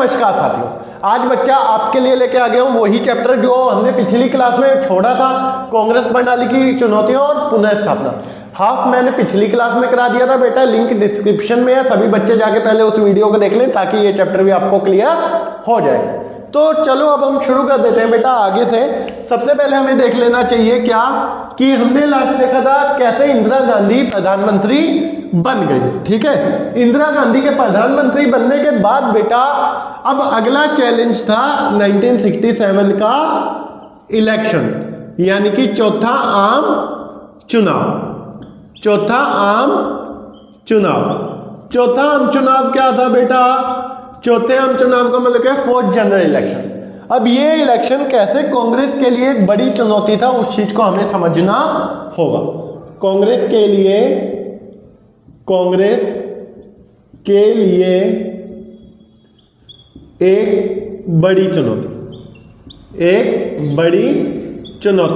नमस्कार साथियों, आज बच्चा आपके लिए लेके आ गया हूँ वही चैप्टर जो हमने पिछली क्लास में छोड़ा था, कांग्रेस प्रणाली की चुनौतियां और पुनर्स्थापना। हाफ मैंने पिछली क्लास में करा दिया था बेटा, लिंक डिस्क्रिप्शन में है, सभी बच्चे जाके पहले उस वीडियो को देख लें ताकि ये चैप्टर भी आपको क्लियर हो जाए। तो चलो अब हम शुरू कर देते हैं बेटा आगे से। सबसे पहले हमें देख लेना चाहिए क्या कि हमने लास्ट देखा था कैसे इंदिरा गांधी प्रधानमंत्री बन गई। ठीक है, इंदिरा गांधी के प्रधानमंत्री बनने के बाद बेटा अब अगला चैलेंज था 1967 का इलेक्शन, यानी कि चौथा आम चुनाव। चौथा आम चुनाव क्या था बेटा? चौथे आम चुनाव का मतलब क्या? Fourth general election. अब ये इलेक्शन कैसे कांग्रेस के लिए एक बड़ी चुनौती था, उस चीज को हमें समझना होगा। कांग्रेस के लिए एक बड़ी चुनौती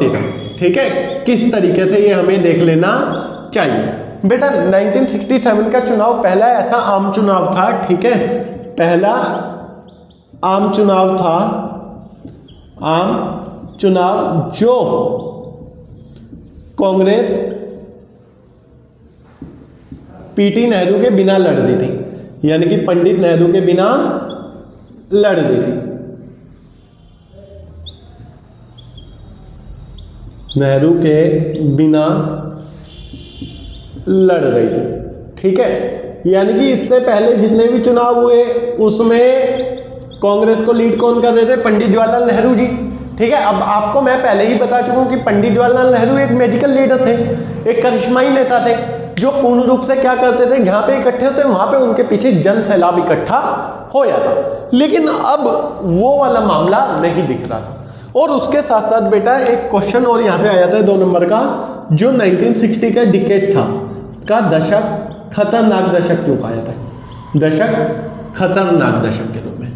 था। ठीक है, किस तरीके से ये हमें देख लेना चाहिए बेटा। 1967 का चुनाव पहला ऐसा आम चुनाव था। ठीक है, पहला आम चुनाव जो कांग्रेस पीटी नेहरू के बिना लड़ रही थी, यानी कि पंडित नेहरू के बिना लड़ रही थी। नेहरू के बिना लड़ रही थी। ठीक है, यानी कि इससे पहले जितने भी चुनाव हुए उसमें कांग्रेस को लीड कौन कर रहे थे? पंडित जवाहरलाल नेहरू जी। ठीक है, अब आपको मैं पहले ही बता चुका हूं कि पंडित जवाहरलाल नेहरू एक मेडिकल लीडर थे, एक करिश्माई नेता थे, जो पूर्ण रूप से क्या करते थे, जहां पे इकट्ठे होते वहां पे उनके पीछे जन सैलाब इकट्ठा हो जाता। लेकिन अब वो वाला मामला नहीं दिख रहा था। और उसके साथ साथ बेटा एक क्वेश्चन और यहां से आया था 2 नंबर का, जो 1960 का डिकेड था का दशक खतरनाक दशक क्यों कहा जाता है? दशक खतरनाक दशक के रूप में,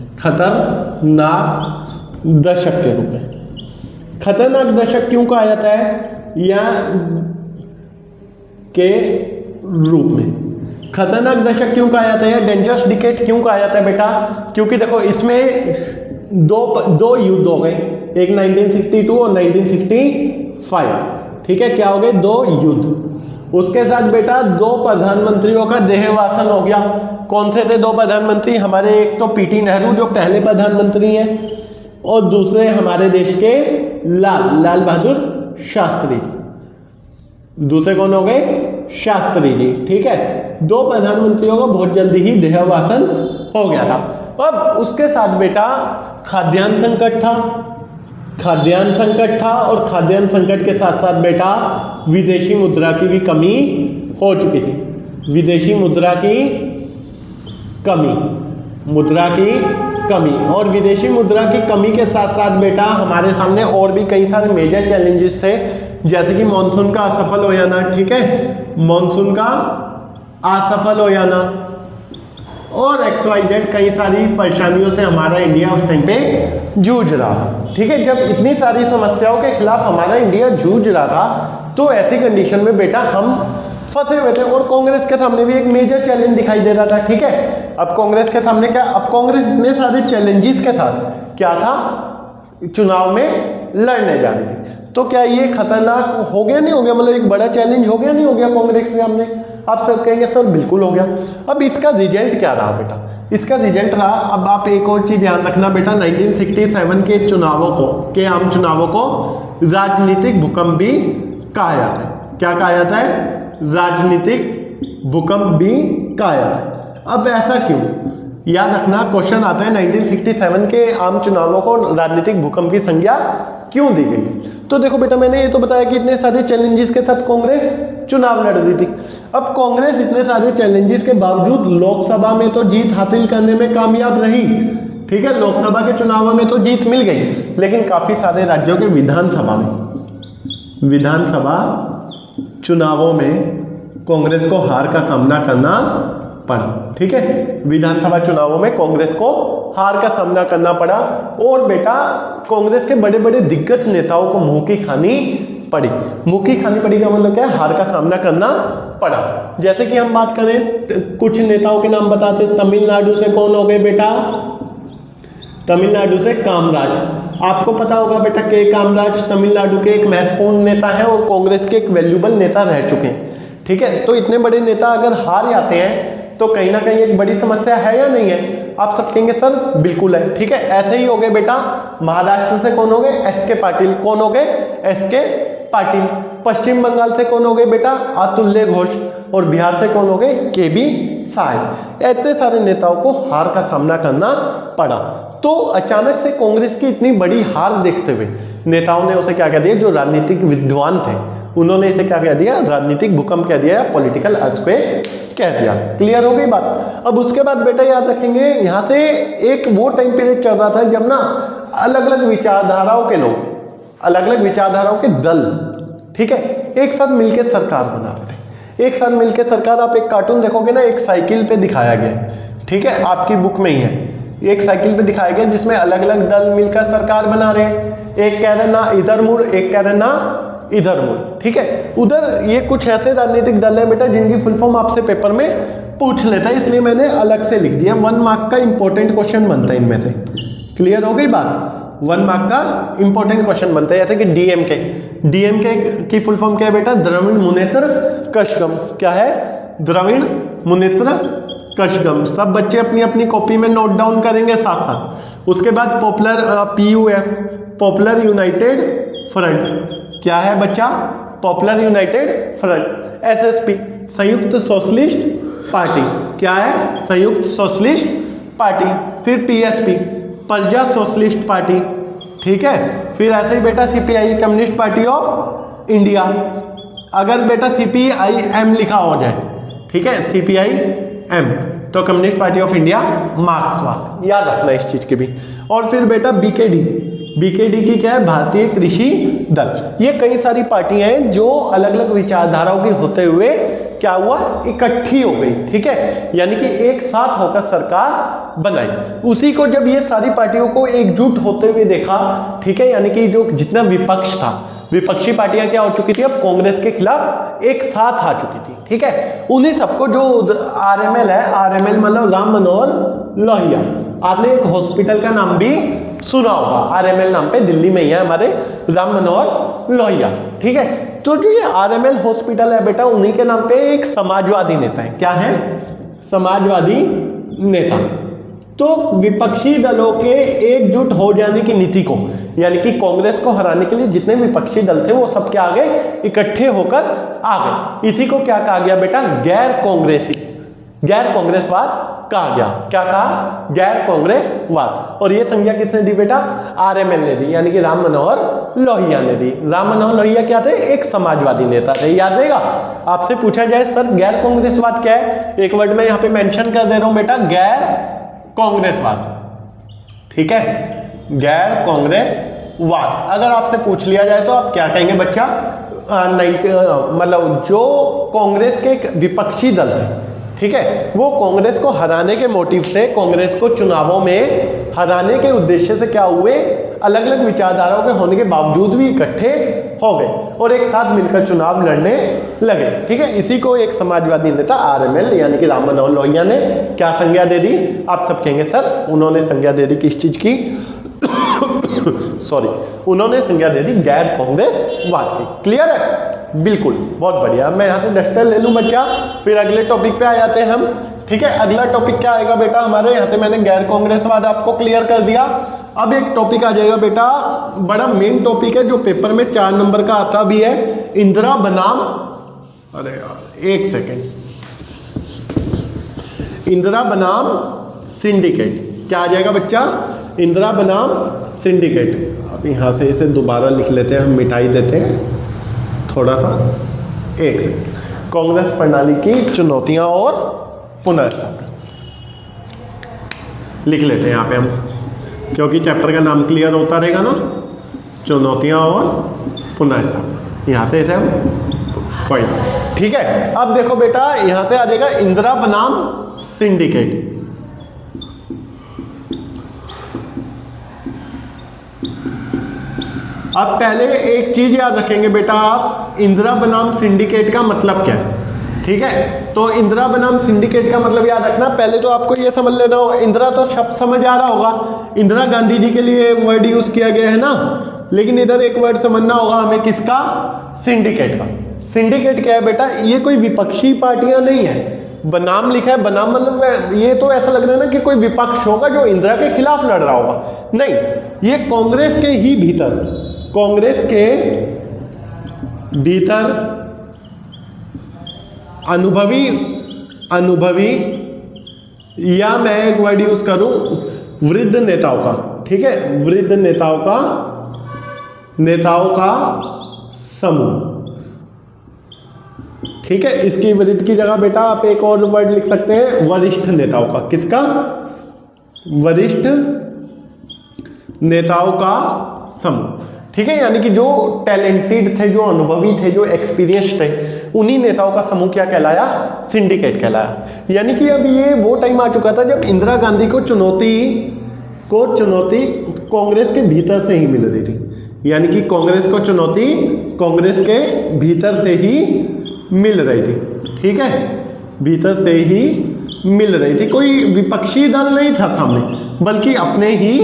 खतरनाक दशक क्यों कहा जाता है? या के रूप में खतरनाक दशक क्यों कहा जाता है या डेंजरस डिकेड क्यों कहा जाता है बेटा? क्योंकि देखो इसमें दो युद्ध हो गए, एक 1962 और 1965। ठीक है, क्या हो गए? 2 युद्ध। उसके साथ बेटा 2 प्रधानमंत्रियों का देहावसान हो गया। कौन से थे 2 प्रधानमंत्री हमारे? एक तो पीटी नेहरू जो पहले प्रधानमंत्री हैं, और दूसरे हमारे देश के लाल बहादुर शास्त्री जी। दूसरे कौन हो गए? शास्त्री जी। ठीक है, 2 प्रधानमंत्रियों का बहुत जल्दी ही देहावसान हो गया था। अब उसके साथ बेटा खाद्यान्न संकट था, और खाद्यान्न संकट के साथ साथ बेटा विदेशी मुद्रा की भी कमी हो चुकी थी। विदेशी मुद्रा की कमी और विदेशी मुद्रा की कमी के साथ साथ बेटा हमारे सामने और भी कई सारे मेजर चैलेंजेस थे, जैसे कि मॉनसून का असफल हो जाना। ठीक है, मॉनसून का असफल हो जाना और XYZ कई सारी परेशानियों से हमारा इंडिया उस टाइम पे जूझ रहा था। ठीक है, जब इतनी सारी समस्याओं के खिलाफ हमारा इंडिया जूझ रहा था तो ऐसी कंडीशन में बेटा हम फंसे हुए थे और कांग्रेस के सामने भी एक मेजर चैलेंज दिखाई दे रहा था। ठीक है, अब कांग्रेस के सामने क्या? अब कांग्रेस इतने सारे चैलेंजेस के साथ क्या था? चुनाव में लड़ने जा रही थी। तो क्या ये खतरनाक हो गया? नहीं हो गया? मतलब एक बड़ा चैलेंज हो गया नहीं हो गया कांग्रेस के सामने? आप सब कहेंगे सर बिल्कुल हो गया। अब इसका रिजल्ट क्या रहा बेटा? इसका रिजल्ट रहा, अब आप एक और चीज ध्यान रखना बेटा, 1967 के आम चुनावों को राजनीतिक भूकंप भी कहा जाता है। क्या कहा जाता है? राजनीतिक भूकंप भी कहा जाता है। अब ऐसा क्यों? याद रखना, क्वेश्चन आता है 1967 के आम चुनावों को राजनीतिक भूकंप की संज्ञा क्यों दी गई? तो देखो बेटा, मैंने ये तो बताया कि इतने सारे चैलेंजेस के साथ कांग्रेस चुनाव लड़ रही थी। अब कांग्रेस इतने सारे चैलेंजेस के बावजूद लोकसभा में तो जीत हासिल करने में कामयाब रही। ठीक है, लोकसभा के चुनावों में तो जीत मिल गई, लेकिन काफी सारे राज्यों के विधानसभा चुनावों में कांग्रेस को हार का सामना करना पड़ा। ठीक है, विधानसभा चुनावों में कांग्रेस को हार का सामना करना पड़ा और बेटा कांग्रेस के बड़े बड़े दिग्गज नेताओं को मुंह की खानी पड़ी। मुंह की खानी पड़ी का मतलब क्या है? हार का सामना करना पड़ा। जैसे कि हम बात करें कुछ नेताओं के नाम बताते, तमिलनाडु से कौन हो गए बेटा? तमिलनाडु से कामराज। आपको पता होगा बेटा के कामराज तमिलनाडु के एक महत्वपूर्ण नेता हैं और कांग्रेस के एक वैल्यूबल नेता रह चुके हैं। ठीक है, तो इतने बड़े नेता अगर हार जाते हैं तो कहीं ना कहीं एक बड़ी समस्या है या नहीं है? आप सब कहेंगे सर बिल्कुल है। ठीक है, ऐसे ही हो गए बेटा। महाराष्ट्र से कौन हो गए? एस.के. पाटिल। कौन हो गए? एस.के. पाटिल। पश्चिम बंगाल से कौन हो गए बेटा? अतुल्य घोष। और बिहार से कौन हो गए? के.बी. साय। इतने सारे नेताओं को हार का सामना करना पड़ा। तो अचानक से कांग्रेस की इतनी बड़ी हार देखते हुए नेताओं ने उसे क्या कह दिया, जो राजनीतिक विद्वान थे उन्होंने इसे क्या कह दिया? राजनीतिक भूकंप कह दिया, पॉलिटिकल अर्थक्वेक कह दिया। क्लियर हो गई बात? अब उसके बाद बेटा याद रखेंगे, यहाँ से एक वो टाइम पीरियड चल रहा था जब ना अलग अलग विचारधाराओं के लोग, अलग अलग विचारधाराओं के दल, ठीक है, एक साथ मिलकर सरकार बनाते थे। एक साथ मिलकर सरकार, आप एक कार्टून देखोगे ना, एक साइकिल पे दिखाया गया, ठीक है, आपकी बुक में ही है, एक साइकिल पे दिखाया गया जिसमें अलग अलग दल मिलकर सरकार बना रहे हैं। एक कह रहे ना इधर मुड़, एक कह रहे ना इधर मुड़। ठीक है, उधर ये कुछ ऐसे राजनीतिक दल है बेटा जिनकी फुल फॉर्म आपसे पेपर में पूछ लेता है, इसलिए मैंने अलग से लिख दिया। 1 मार्क का इंपॉर्टेंट क्वेश्चन बनता है इनमें से। क्लियर हो गई बात? 1 मार्क का इंपॉर्टेंट क्वेश्चन बनता है, जैसे कि डीएमके। डीएमके की फुल फॉर्म क्या है बेटा? द्रविड़ मुनेत्र कषगम। क्या है? द्रविड़ मुनेत्र कषगम। सब बच्चे अपनी अपनी कॉपी में नोट डाउन करेंगे साथ साथ। उसके बाद popular PUF, popular United front. क्या है बच्चा? Popular United front. SSP, संयुक्त सोशलिस्ट पार्टी। क्या है? संयुक्त सोशलिस्ट पार्टी। फिर PSP, प्रजा सोशलिस्ट पार्टी। ठीक है, फिर ऐसे ही बेटा CPI, communist party of India. अगर बेटा CPIM लिखा हो जाए, ठीक है, CPIM तो कम्युनिस्ट पार्टी ऑफ इंडिया मार्क्सवाद, याद रखना इस चीज की भी। और फिर बेटा BKD, BKD की क्या है? भारतीय कृषि दल। ये कई सारी पार्टियां हैं जो अलग अलग विचारधाराओं की होते हुए क्या हुआ? इकट्ठी हो गई। ठीक है, यानी कि एक साथ होकर सरकार बनाई। उसी को जब ये सारी पार्टियों को एकजुट होते हुए देखा, ठीक है, यानी कि जो जितना विपक्ष था, विपक्षी पार्टियां क्या हो चुकी थी? अब कांग्रेस के खिलाफ एक साथ आ चुकी थी। ठीक है, उन्हीं सबको जो RML है, RML मतलब राम मनोहर लोहिया, आपने एक हॉस्पिटल का नाम भी सुना होगा, RML नाम पे, दिल्ली में ही है हमारे, राम मनोहर लोहिया। ठीक है, तो जो ये RML हॉस्पिटल है बेटा, उन्हीं के नाम पे एक समाजवादी नेता है। क्या है? समाजवादी नेता। तो विपक्षी दलों के एकजुट हो जाने की नीति को, यानी कि कांग्रेस को हराने के लिए जितने विपक्षी दल थे वो सब क्या आ गए? इकट्ठे होकर आ गए। इसी को क्या कहा गया बेटा? गैर कांग्रेसी, गैर कांग्रेसवाद कहा गया। क्या कहा? गैर कांग्रेसवाद। और ये संज्ञा किसने दी बेटा? RML ने दी, यानी कि राम मनोहर लोहिया ने दी। राम मनोहर लोहिया क्या थे? एक समाजवादी नेता थे। याद रहेगा? आपसे पूछा जाए सर गैर कांग्रेसवाद क्या है, एक वर्ड में यहाँ पे मेंशन कर दे रहा हूं बेटा, गैर कांग्रेसवाद। ठीक है, गैर कांग्रेसवाद। अगर आपसे पूछ लिया जाए तो आप क्या कहेंगे बच्चा? मतलब जो कांग्रेस के एक विपक्षी दल थे, ठीक है, वो कांग्रेस को हराने के मोटिव से, कांग्रेस को चुनावों में हराने के उद्देश्य से क्या हुए? अलग अलग विचारधाराओं के होने के बावजूद भी इकट्ठे हो गए और एक साथ मिलकर चुनाव लड़ने लगे। ठीक है, इसी को एक समाजवादी नेता RML यानी कि राम मनोहर लोहिया ने क्या संज्ञा दे दी? आप सब कहेंगे सर उन्होंने संज्ञा दे दी किस चीज की? सॉरी, उन्होंने संज्ञा दे दी गैर कांग्रेसवाद की। क्लियर है? बिल्कुल, बहुत बढ़िया। मैं यहाँ से डस्टर ले लूँ बच्चा, फिर अगले टॉपिक पे आ जाते हैं हम। ठीक है, अगला टॉपिक क्या आएगा बेटा हमारे? यहाँ से मैंने गैर कांग्रेसवाद आपको क्लियर कर दिया। अब एक टॉपिक आ जाएगा बेटा, बड़ा मेन टॉपिक है जो पेपर में 4 नंबर का आता भी है, इंदिरा बनाम, अरे यार एक सेकेंड, इंदिरा बनाम सिंडिकेट। क्या आ जाएगा बच्चा? इंदिरा बनाम सिंडिकेट। अब यहाँ से इसे दोबारा लिख लेते हैं, हम मिटाई देते हैं थोड़ा सा, एक सेकेंड। कांग्रेस प्रणाली की चुनौतियां और पुनर्स्थापना लिख लेते हैं यहाँ पे हम, क्योंकि चैप्टर का नाम क्लियर होता रहेगा ना, चुनौतियां और पुनर्स्थापना। यहाँ से इसे हम कोई नहीं। ठीक है, अब देखो बेटा यहाँ से आ जाएगा इंदिरा बनाम सिंडिकेट। अब पहले एक चीज याद रखेंगे बेटा आप, इंदिरा बनाम सिंडिकेट का मतलब क्या है? ठीक है, तो इंदिरा बनाम सिंडिकेट का मतलब याद रखना। पहले तो आपको ये समझ लेना हो, इंदिरा तो शब्द समझ आ रहा होगा, इंदिरा गांधी जी के लिए वर्ड यूज किया गया है ना, लेकिन इधर एक वर्ड समझना होगा हमें, किसका? सिंडिकेट का। सिंडिकेट क्या है बेटा? ये कोई विपक्षी पार्टियां नहीं है। बनाम लिखा है, बनाम मतलब ये तो ऐसा लग रहा है ना कि कोई विपक्ष होगा जो इंदिरा के खिलाफ लड़ रहा होगा, नहीं, ये कांग्रेस के ही भीतर, कांग्रेस के भीतर अनुभवी या मैं एक वर्ड यूज करूं वृद्ध नेताओं का, ठीक है, वृद्ध नेताओं का समूह, ठीक है। इसकी वृद्ध की जगह बेटा आप एक और वर्ड लिख सकते हैं, वरिष्ठ नेताओं का। किसका? वरिष्ठ नेताओं का समूह, ठीक है। यानी कि जो टैलेंटेड थे, जो अनुभवी थे, जो एक्सपीरियंस थे, उन्हीं नेताओं का समूह क्या कहलाया? सिंडिकेट कहलाया। यानी कि अब ये वो टाइम आ चुका था जब इंदिरा गांधी को चुनौती कांग्रेस के भीतर से ही मिल रही थी। यानी कि कांग्रेस को चुनौती कांग्रेस के भीतर से ही मिल रही थी, ठीक है, भीतर से ही मिल रही थी। कोई विपक्षी दल नहीं था सामने, बल्कि अपने ही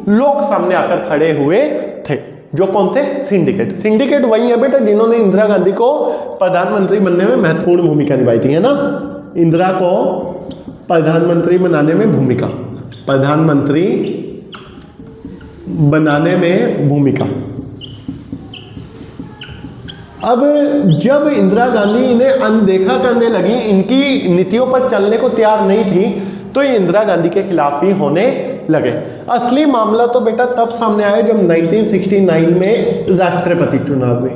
लोग सामने आकर खड़े हुए थे, जो कौन थे? सिंडिकेट। सिंडिकेट वही है बेटा जिन्होंने इंदिरा गांधी को प्रधानमंत्री बनने में महत्वपूर्ण भूमिका निभाई थी, है ना। इंदिरा को प्रधानमंत्री बनाने में भूमिका, प्रधानमंत्री बनाने में भूमिका। अब जब इंदिरा गांधी इन्हें अनदेखा करने लगी, इनकी नीतियों पर चलने को तैयार नहीं थी, तो ये इंदिरा गांधी के खिलाफ ही होने लगे। असली मामला तो बेटा तब सामने आया जब 1969 में राष्ट्रपति चुनाव हुए।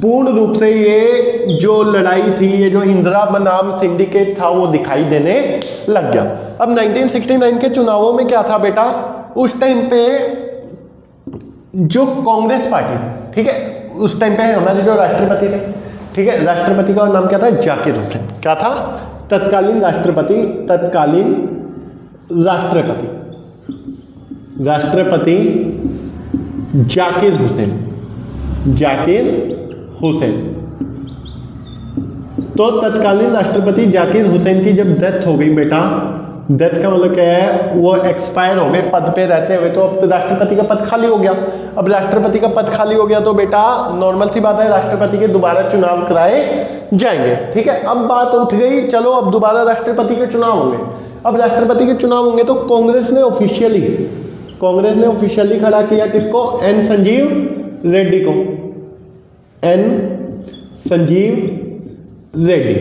पूर्ण रूप से ये जो लड़ाई थी, ये जो इंदिरा बनाम सिंडिकेट था, वो दिखाई देने लग गया। अब 1969 के चुनावों में क्या था बेटा? उस टाइम पे जो कांग्रेस पार्टी थी, ठीक है, उस टाइम पे हमारे जो राष्ट्रपति थे, ठीक है, राष्ट्रपति का नाम क्या था? जाकिर हुसैन। क्या था? तत्कालीन राष्ट्रपति जाकिर हुसैन। तो तत्कालीन राष्ट्रपति जाकिर हुसैन की जब डेथ हो गई बेटा, डेथ का मतलब क्या है? वो एक्सपायर हो गए पद पे रहते हुए, तो अब राष्ट्रपति का पद खाली हो गया। अब राष्ट्रपति का पद खाली हो गया तो बेटा नॉर्मल सी बात है, राष्ट्रपति के दोबारा चुनाव कराए जाएंगे, ठीक है। अब बात उठ गई, चलो अब दोबारा राष्ट्रपति के चुनाव होंगे। अब राष्ट्रपति के चुनाव होंगे तो कांग्रेस ने ऑफिशियली खड़ा किया किसको? एन संजीव रेड्डी को, एन संजीव रेड्डी।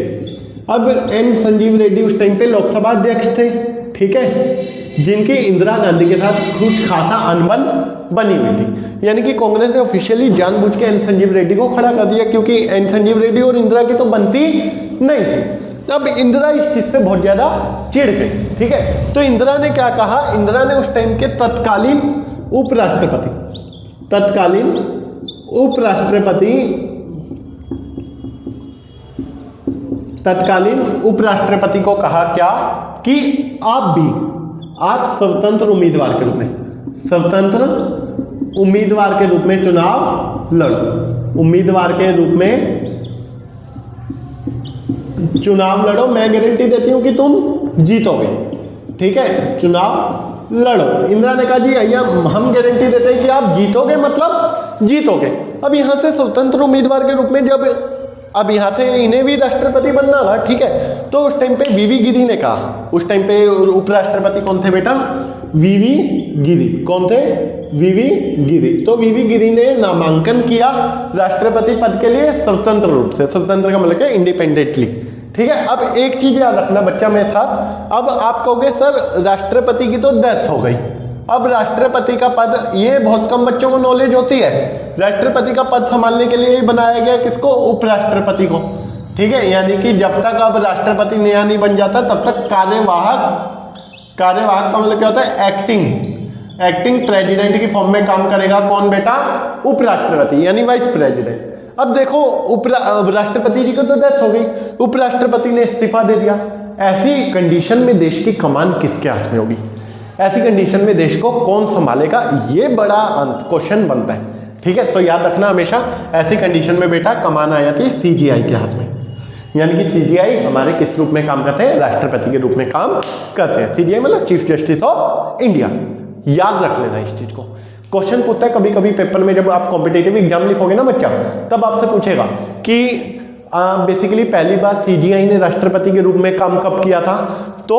अब एन संजीव रेड्डी उस टाइम पे लोकसभा अध्यक्ष थे, ठीक है, जिनकी इंदिरा गांधी के साथ कुछ खासा अनबन बनी हुई थी। यानी कि कांग्रेस ने ऑफिशियली जानबूझ के एन संजीव रेड्डी को खड़ा कर दिया, क्योंकि एन संजीव रेड्डी और इंदिरा की तो बनती नहीं थी। अब इंदिरा इस चीज से बहुत ज्यादा चिढ़ गई, ठीक है। तो इंदिरा ने क्या कहा? इंदिरा ने उस टाइम के तत्कालीन उपराष्ट्रपति को कहा क्या कि आप स्वतंत्र उम्मीदवार के रूप में चुनाव लड़ो, मैं गारंटी देती हूं कि तुम जीतोगे, ठीक है, चुनाव लड़ो। इंदिरा ने कहा जी भैया हम गारंटी देते हैं कि आप जीतोगे, मतलब जीतोगे। अब यहां से स्वतंत्र उम्मीदवार के रूप में अब यहाँ से इन्हें भी राष्ट्रपति बनना था, ठीक है। तो उस टाइम पे वीवी गिरी ने कहा, उस टाइम पे उपराष्ट्रपति कौन थे बेटा? वीवी गिरी। कौन थे? वीवी गिरी। तो वीवी गिरी ने नामांकन किया राष्ट्रपति पद के लिए स्वतंत्र रूप से। स्वतंत्र का मतलब है इंडिपेंडेंटली, ठीक है। अब एक चीज याद रखना बच्चा मेरे साथ, अब आप कहोगे सर राष्ट्रपति की तो डेथ हो गई, अब राष्ट्रपति का पद, ये बहुत कम बच्चों को नॉलेज होती है, राष्ट्रपति का पद संभालने के लिए बनाया गया किसको? उपराष्ट्रपति को, ठीक है। यानी कि जब तक अब राष्ट्रपति नया नहीं बन जाता तब तक कार्यवाहक का मतलब क्या होता है? एक्टिंग प्रेसिडेंट की फॉर्म में काम करेगा कौन बेटा? उपराष्ट्रपति, यानी वाइस प्रेसिडेंट। अब देखो राष्ट्रपति जी को तो डेथ हो गई, उपराष्ट्रपति ने इस्तीफा दे दिया। ऐसी कंडीशन में देश की कमान किसके हाथ में होगी? ऐसी कंडीशन में देश को कौन संभालेगा? ये बड़ा क्वेश्चन बनता है, ठीक है। तो याद रखना हमेशा, ऐसी कंडीशन में बेटा कमान आ जाती है सीजीआई के हाथ में, यानी कि सीजीआई हमारे किस रूप में काम करते हैं, राष्ट्रपति के रूप में काम करते हैं। सीजीआई मतलब चीफ जस्टिस ऑफ इंडिया, याद रख लेना इस चीज को। क्वेश्चन पूछता है कभी कभी पेपर में, जब आप कॉम्पिटेटिव एग्जाम लिखोगे ना बच्चा, तब आपसे पूछेगा कि बेसिकली पहली बार सीजीआई ने राष्ट्रपति के रूप में काम कब किया था, तो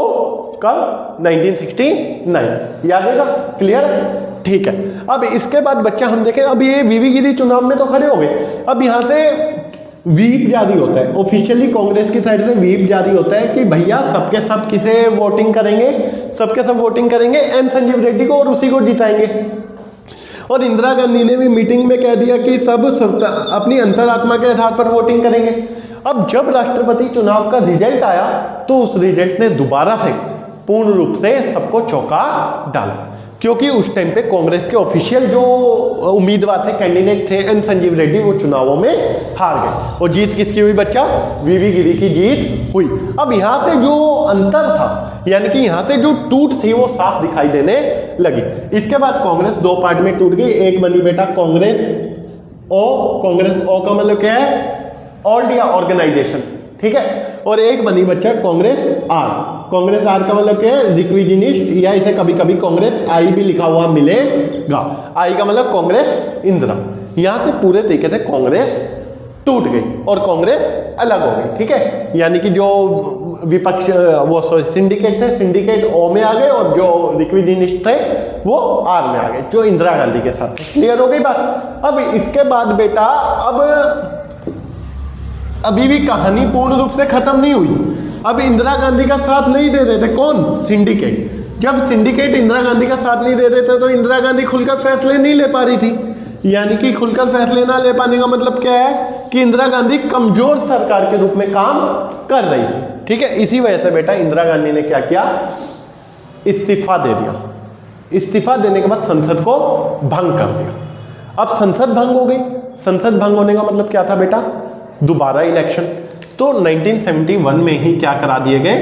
कब, 1969, याद है ना, क्लियर है, ठीक है। अब इसके बाद बच्चा हम देखें, अब ये वीवी गिरी चुनाव में तो खड़े हो गए, अब यहाँ से व्हीप जारी होता है, ऑफिशियली कांग्रेस की साइड से व्हीप जारी होता है कि भैया सबके सब किसे वोटिंग करेंगे, सबके सब वोटिंग करेंगे एन संजीव रेड्डी को और उसी को जिताएंगे। और इंदिरा गांधी ने भी मीटिंग में कह दिया कि सब अपनी अंतरात्मा के आधार पर वोटिंग करेंगे। अब जब राष्ट्रपति चुनाव का रिजल्ट आया तो उस रिजल्ट ने दोबारा से पूर्ण रूप से सबको चौंका डाला, क्योंकि उस टाइम पे कांग्रेस के ऑफिशियल जो उम्मीदवार थे, कैंडिडेट थे एन संजीव रेड्डी, वो चुनावों में हार गए और जीत किसकी हुई बच्चा, वीवी गिरी की जीत हुई। अब यहाँ से जो अंतर था, यानी कि यहाँ से जो टूट थी वो साफ दिखाई देने लगी। इसके बाद कांग्रेस दो पार्ट में टूट गई, एक बनी बेटा कांग्रेस ओ, कांग्रेस ओ का मतलब क्या है, ऑल इंडिया ऑर्गेनाइजेशन, ठीक है, और एक बनी बच्चा कांग्रेस आर। कांग्रेस आर का मतलब क्या है, रिक्विजिनिस्ट, या इसे कभी कभी कांग्रेस आई भी लिखा हुआ मिलेगा। आई का मतलब कांग्रेस इंदिरा। यहां से पूरे तरीके से कांग्रेस टूट गई और कांग्रेस अलग हो गई, ठीक है, यानी कि जो विपक्ष वो सिंडिकेट थे, सिंडिकेट ओ में आ गए और जो रिक्विजिनिस्ट थे वो आर में आ गए, जो इंदिरा गांधी के साथ थे। क्लियर हो गई बात। अब इसके बाद बेटा, अब अभी भी कहानी पूर्ण रूप से खत्म नहीं हुई। अब इंदिरा गांधी का साथ नहीं दे रहे थे, कौन, सिंडिकेट। जब सिंडिकेट इंदिरा गांधी का साथ नहीं दे रहे थे तो इंदिरा गांधी खुलकर फैसले नहीं ले पा रही थी। यानी कि खुलकर फैसले ना ले पाने का मतलब क्या है कि इंदिरा गांधी कमजोर सरकार के रूप में काम कर रही थी, ठीक है। इसी वजह से बेटा इंदिरा गांधी ने क्या किया, इस्तीफा दे दिया। इस्तीफा देने के बाद संसद को भंग कर दिया। अब संसद भंग हो गई। संसद भंग होने का मतलब क्या था बेटा, दोबारा इलेक्शन। तो 1971 में ही क्या करा दिए गए,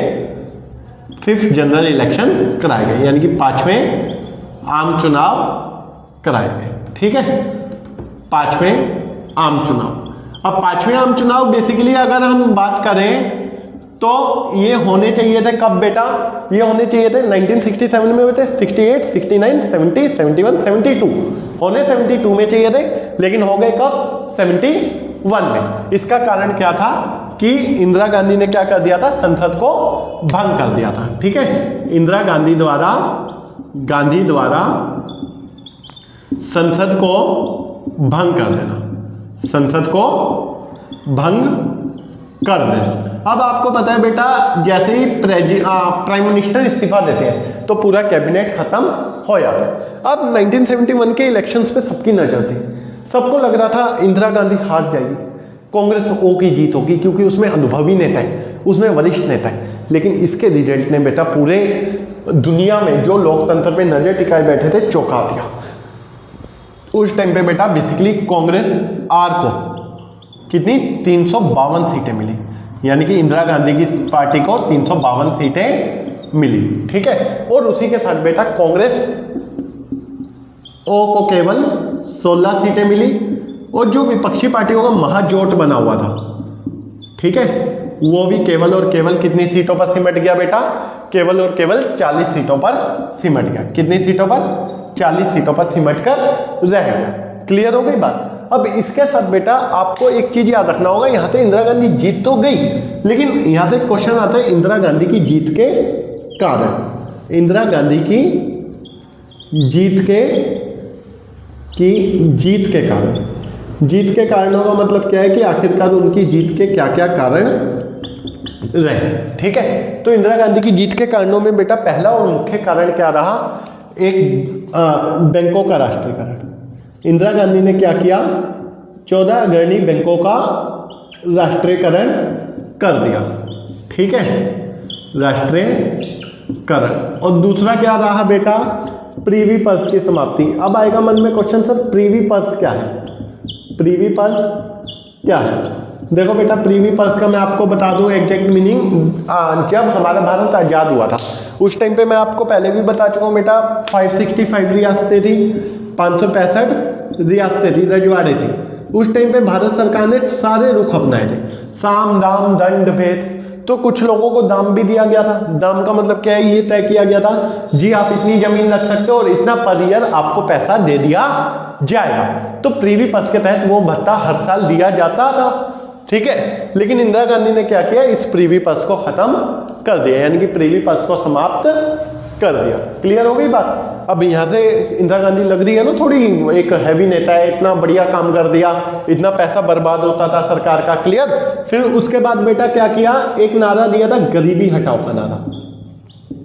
5th जनरल इलेक्शन कराए गए, यानी कि 5वें आम चुनाव कराए गए, ठीक है, 5वें आम चुनाव। अब 5वें आम चुनाव बेसिकली अगर हम बात करें तो ये होने चाहिए थे कब बेटा, ये होने चाहिए थे 1967 में हुए थे, 68, 69, 70, 71, 72 होने 72 में चाहिए थे, लेकिन हो गए कब, 71 में। इसका कारण क्या था कि इंदिरा गांधी ने क्या कर दिया था, संसद को भंग कर दिया था, ठीक है। इंदिरा गांधी द्वारा संसद को भंग कर देना, संसद को भंग कर देना। अब आपको पता है बेटा, जैसे ही प्राइम मिनिस्टर इस्तीफा देते हैं तो पूरा कैबिनेट खत्म हो जाता है। अब 1971 के इलेक्शंस पे सबकी नजर थी, सबको लग रहा था इंदिरा गांधी हार जाएगी, कांग्रेस ओ की जीत होगी, क्योंकि उसमें अनुभवी नेता है, उसमें वरिष्ठ नेता है। लेकिन इसके रिजल्ट ने बेटा पूरे दुनिया में जो लोकतंत्र पे नजर टिकाए बैठे थे चौंका दिया। उस टाइम पे बेटा बेसिकली कांग्रेस आर को कितनी, 352 सीटें मिली, यानी कि इंदिरा गांधी की पार्टी को 352 सीटें मिली, ठीक है। और उसी के साथ बेटा कांग्रेस ओ को केवल 16 सीटें मिली, और जो विपक्षी पार्टियों का महाजोट बना हुआ था, ठीक है, वो भी केवल और केवल कितनी सीटों पर सिमट गया बेटा, केवल और केवल 40 सीटों पर सिमट गया। कितनी सीटों पर, 40 सीटों पर सिमट कर रह गया। क्लियर हो गई बात। अब इसके साथ बेटा आपको एक चीज याद रखना होगा, यहां से इंदिरा गांधी जीत तो गई, लेकिन यहां से क्वेश्चन आता है इंदिरा गांधी की जीत के कारण। इंदिरा गांधी की जीत के कारण, जीत के कारणों का मतलब क्या है कि आखिरकार उनकी जीत के क्या क्या कारण रहे, ठीक है। तो इंदिरा गांधी की जीत के कारणों में बेटा पहला और मुख्य कारण क्या रहा, एक बैंकों का राष्ट्रीयकरण। इंदिरा गांधी ने क्या किया, 14 अग्रणी बैंकों का राष्ट्रीयकरण कर दिया, ठीक है, राष्ट्रीयकरण। और दूसरा क्या रहा बेटा, प्रीवी पर्स की समाप्ति। अब आएगा मन में क्वेश्चन, सर प्रीवी पर्स क्या है, प्रीवी पर्स क्या है। देखो बेटा प्रीवी पर्स का मैं आपको बता दूं एग्जैक्ट मीनिंग। जब हमारा भारत आज़ाद हुआ था उस टाइम पे मैं आपको पहले भी बता चुका हूँ बेटा, 565 रियासतें थी, 565 रियासतें थी, रजवाड़े थी। उस टाइम पे भारत सरकार ने सारे रुख अपनाए थे, साम दाम दंड भेद। तो कुछ लोगों को दाम भी दिया गया था। दाम का मतलब क्या है, ये तय किया गया था जी आप इतनी जमीन रख सकते हो और इतना पर ईयर आपको पैसा दे दिया जाएगा। तो प्रीवी पस के तहत वो भत्ता हर साल दिया जाता था, ठीक है। लेकिन इंदिरा गांधी ने क्या किया, इस प्रीवी पस को खत्म कर दिया, यानी कि प्रीवी पस को समाप्त कर दिया। क्लियर हो गई बात। अब यहाँ से इंदिरा गांधी लग रही है ना थोड़ी, एक हैवी नेता है, इतना बढ़िया काम कर दिया, इतना पैसा बर्बाद होता था सरकार का। क्लियर। फिर उसके बाद बेटा क्या किया, एक नारा दिया था गरीबी हटाओ का नारा,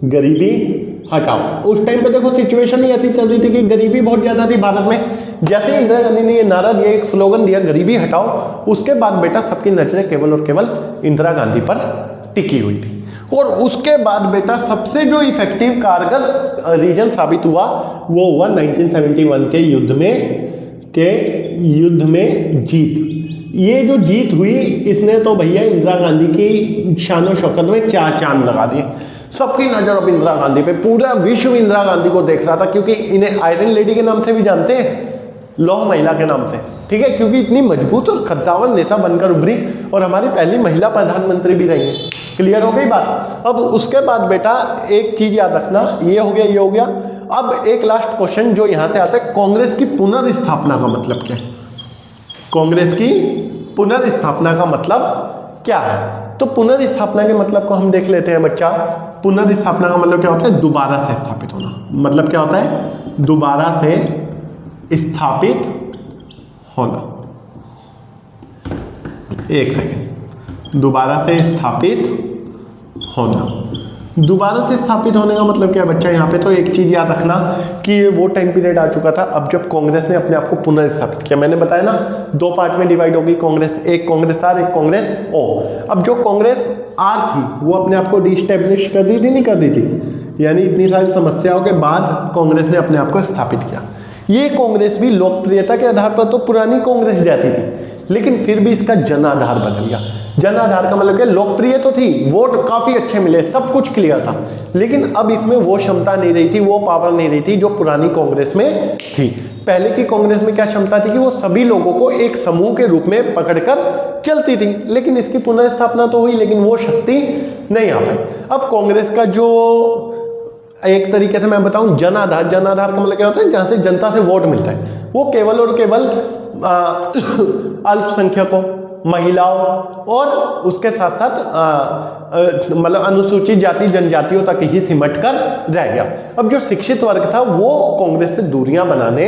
गरीबी हटाओ। उस टाइम पे देखो सिचुएशन ही ऐसी चल रही थी कि गरीबी बहुत ज्यादा थी भारत में। जैसे इंदिरा गांधी ने ये नारा दिया, एक स्लोगन दिया गरीबी हटाओ, उसके बाद बेटा सबकी नजरें केवल और केवल इंदिरा गांधी पर टिकी हुई थी। और उसके बाद बेटा सबसे जो इफेक्टिव कारगर रीजन साबित हुआ वो हुआ 1971 के युद्ध में जीत। ये जो जीत हुई इसने तो भैया इंदिरा गांधी की शान और शौकत में चार चांद लगा दिए। सबकी नजर अब इंदिरा गांधी पे, पूरा विश्व इंदिरा गांधी को देख रहा था, क्योंकि इन्हें आयरन लेडी के नाम से भी जानते हैं, लौह महिला के नाम से, ठीक है, क्योंकि इतनी मजबूत और कद्दावर नेता बनकर उभरी और हमारी पहली महिला प्रधानमंत्री भी रही है। क्लियर हो गई बात। अब उसके बाद बेटा एक चीज याद रखना, ये हो गया, ये हो गया। अब एक लास्ट क्वेश्चन जो यहां से आता है, कांग्रेस की पुनर्स्थापना का मतलब क्या है? कांग्रेस की पुनर्स्थापना का मतलब क्या है? तो पुनर्स्थापना के मतलब को हम देख लेते हैं बच्चा। पुनर्स्थापना का मतलब क्या होता है? दोबारा से स्थापित होना। मतलब क्या होता है? दोबारा से स्थापित होना। एक सेकेंड, दोबारा से स्थापित होना। दोबारा से स्थापित होने का मतलब क्या है बच्चा? यहाँ पे तो एक चीज याद रखना कि ये वो टाइम पीरियड आ चुका था अब जब कांग्रेस ने अपने आप को पुनर्स्थापित किया। मैंने बताया ना, दो पार्ट में डिवाइड होगी कांग्रेस, एक कांग्रेस आर, एक कांग्रेस ओ। अब जो कांग्रेस आर थी वो अपने आप को डिस्टेब्लिश कर दी थी, नहीं कर दी थी? यानी इतनी सारी समस्याओं के बाद कांग्रेस ने अपने आप को स्थापित किया। ये कांग्रेस भी लोकप्रियता के आधार पर तो पुरानी कांग्रेस जाती थी, लेकिन फिर भी इसका जनाधार बदल गया। जनाधार का मतलब क्या? लोकप्रिय तो थी, वोट काफी अच्छे मिले, सब कुछ क्लियर था, लेकिन अब इसमें वो क्षमता नहीं रही थी, वो पावर नहीं रही थी जो पुरानी कांग्रेस में थी। पहले की कांग्रेस में क्या क्षमता थी कि वो सभी लोगों को एक समूह के रूप में पकड़कर चलती थी, लेकिन इसकी पुनर्स्थापना तो हुई लेकिन वो शक्ति नहीं आ पाई। अब कांग्रेस का जो एक तरीके से मैं बताऊं जनाधार, जनाधार का मतलब क्या होता है? जहां से जनता से वोट मिलता है, वो केवल और केवल अल्पसंख्यकों, महिलाओं और उसके साथ साथ मतलब अनुसूचित जाति जनजातियों तक ही सिमट कर रह गया। अब जो शिक्षित वर्ग था वो कांग्रेस से दूरियां बनाने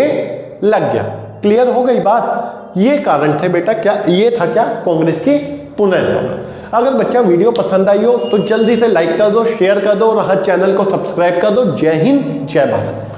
लग गया। क्लियर हो गई बात। ये कारण थे बेटा, क्या ये था क्या? कांग्रेस की पुनर्स्थापना। अगर बच्चा वीडियो पसंद आई हो तो जल्दी से लाइक कर दो, शेयर कर दो और हर चैनल को सब्सक्राइब कर दो। जय हिंद, जय भारत।